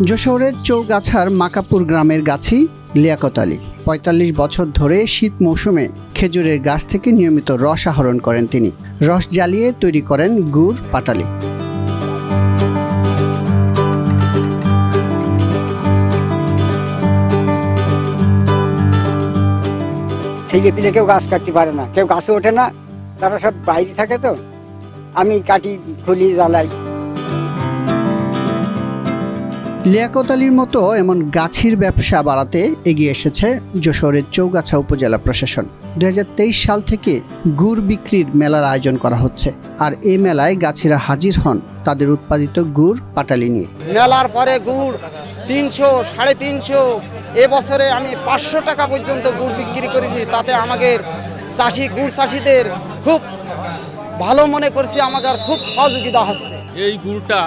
যশোরের চৌগাছার মাকাপুর গ্রামের গাছি লিয়াকত আলী ৪৫ বছর ধরে শীত মৌসুমে খেজুরের গাছ থেকে নিয়মিত রস আহরণ করেন তিনি। রস জ্বালিয়ে তৈরি করেন গুড় পাটালি। ছেলে পিলে কেউ গাছ কাটতে পারে না, কেউ গাছে ওঠে না, তারা সব বাইরে থাকে, তো আমি কাটি, খুলি, জ্বালাই। লিয়াকত আলীর মতো এমন গাছির ব্যবসা বাড়াতে এগিয়ে এসেছে যশোরের চৌগাছা উপজেলা প্রশাসন। ২০২৩ সাল থেকে গুড় বিক্রির মেলার আয়োজন করা হচ্ছে, আর এই মেলায় গাছিরা হাজির হন তাদের উৎপাদিত গুড় পাটালি নিয়ে। মেলার পরে গুড় ৩০০, ৩৫০, এবছরে আমি ৫০০ টাকা পর্যন্ত গুড় বিক্রি করেছি। তাতে আমাদের গুড় চাষিদের খুব ভালো মনে করছি, আমাদের খুব সহযোগিতা হচ্ছে। এই গুড়টা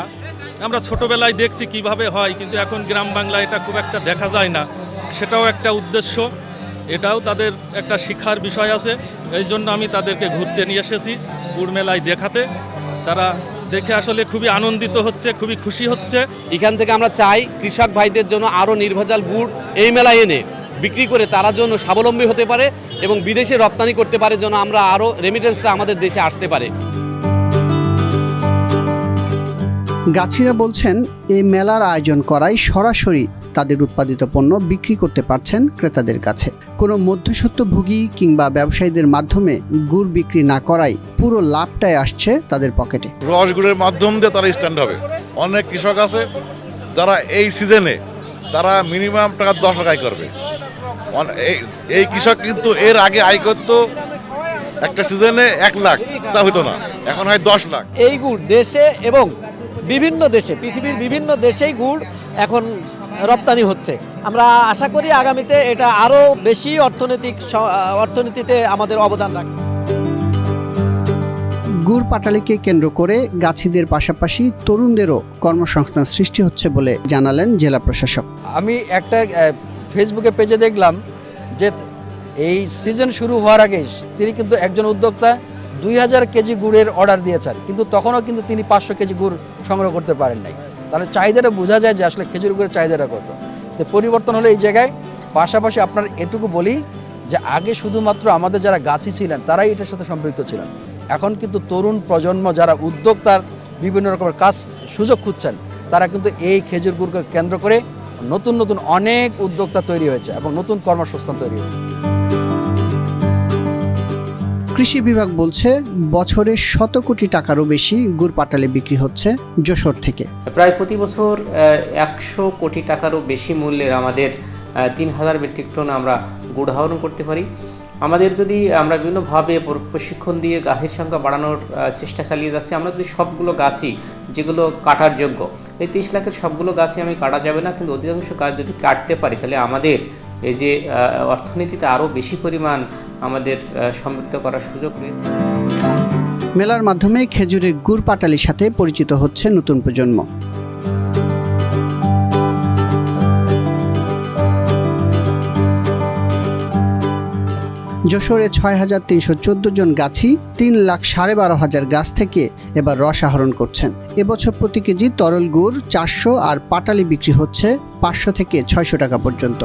আমরা ছোটবেলায় দেখছি কিভাবে হয়, কিন্তু এখন গ্রাম বাংলায় এটা খুব একটা দেখা যায় না। সেটাও একটা উদ্দেশ্য, এটাও তাদের একটা শিক্ষার বিষয় আছে। এই জন্য আমি তাদেরকে ঘুরতে নিয়ে এসেছি গুড় মেলায় দেখাতে। তারা দেখে আসলে খুবই আনন্দিত হচ্ছে, খুবই খুশি হচ্ছে। এখান থেকে আমরা চাই কৃষক ভাইদের জন্য আরও নির্ভেজাল গুড় এই মেলায় এনে বিক্রি করে তারা জন্য স্বাবলম্বী হতে পারে এবং বিদেশে রপ্তানি করতে পারে, যেন আমরা আরও রেমিটেন্সটা আমাদের দেশে আসতে পারে। গাছিরা বলছেন, এই মেলার আয়োজন করায় সরাসরি তাদের উৎপাদিত পণ্য বিক্রি করতে পারছেন ক্রেতাদের কাছে। কোনো মধ্যস্বত্বভোগী কিংবা ব্যবসায়ীদের মাধ্যমে গুড় বিক্রি না করায় পুরো লাভটাই আসছে তাদের পকেটে। রসগুড়ের মাধ্যম দিয়ে তারা স্ট্যান্ড হবে। অনেক কৃষক আছে যারা এই সিজনে তারা মিনিমাম টাকা 10 লাখ আয় করবে। এই কৃষক কিন্তু এর আগে আয় করতো একটা সিজনে 1 লাখ, তা হতো না, এখন হয় 10 লাখ। এই গুড় দেশে এবং বিভিন্ন দেশে, পৃথিবীর বিভিন্ন দেশেই গুড় এখন রপ্তানি হচ্ছে। আমরা আশা করি আগামীতে এটা আরও বেশি অর্থনীতিতে আমাদের অবদান রাখবে। গুড় পাটালিকে কেন্দ্র করে গাছিদের পাশাপাশি তরুণদেরও কর্মসংস্থান সৃষ্টি হচ্ছে বলে জানালেন জেলা প্রশাসক। আমি একটা ফেসবুকে পেজে দেখলাম যে এই সিজন শুরু হওয়ার আগে তিনি কিন্তু একজন উদ্যোক্তা 2000 কেজি গুড়ের অর্ডার দিয়েছেন, কিন্তু তখনও কিন্তু তিনি 500 কেজি গুড় সংগ্রহ করতে পারেন নাই। তাহলে চাহিদাটা বোঝা যায় যে আসলে খেজুর গুড়ের চাহিদাটা কত। তো পরিবর্তন হলো এই জায়গায়। পাশাপাশি আপনার এটুকু বলি যে আগে শুধুমাত্র আমাদের যারা গাছি ছিলেন তারাই এটার সাথে সম্পৃক্ত ছিলেন। এখন কিন্তু তরুণ প্রজন্ম যারা উদ্যোক্তার বিভিন্ন রকমের কাজ সুযোগ খুঁজছেন, তারা কিন্তু এই খেজুর গুড়কে কেন্দ্র করে নতুন নতুন অনেক উদ্যোক্তা তৈরি হয়েছে এবং নতুন কর্মসংস্থান তৈরি হয়েছে। কৃষি বিভাগ বলছে বছরে 100 কোটি টাকারও বেশি গুড় পাটালি বিক্রি হচ্ছে যশোর থেকে। প্রায় প্রতি বছর 100 কোটি টাকারও বেশি মূল্যের আমাদের 3000 মেট্রিক টন আমরা গুড় আহরণ করতে পারি। আমাদের যদি আমরা বিভিন্নভাবে প্রশিক্ষণ দিয়ে গাছের সংখ্যা বাড়ানোর চেষ্টা চালিয়ে যাচ্ছি। আমরা যদি সবগুলো গাছই যেগুলো কাটার যোগ্য, এই 30 লাখের সবগুলো গাছই আমি কাটা যাবে না, কিন্তু অধিকাংশ গাছ যদি কাটতে পারি তাহলে আমাদের এই যে অর্থনীতিতে আরও বেশি পরিমাণ আমাদের সমৃদ্ধ করার সুযোগ রয়েছে। মেলার মাধ্যমে খেজুরের গুড় পাটালির সাথে পরিচিত হচ্ছে নতুন প্রজন্ম। যশোরে ৬,৩১৪ জন গাছি ৩,১২,৫০০ গাছ থেকে এবার রস আহরণ করছেন। এবছর প্রতি কেজি তরল গুড় ৪০০ আর পাটালি বিক্রি হচ্ছে ৫০০ থেকে ৬০০ টাকা পর্যন্ত।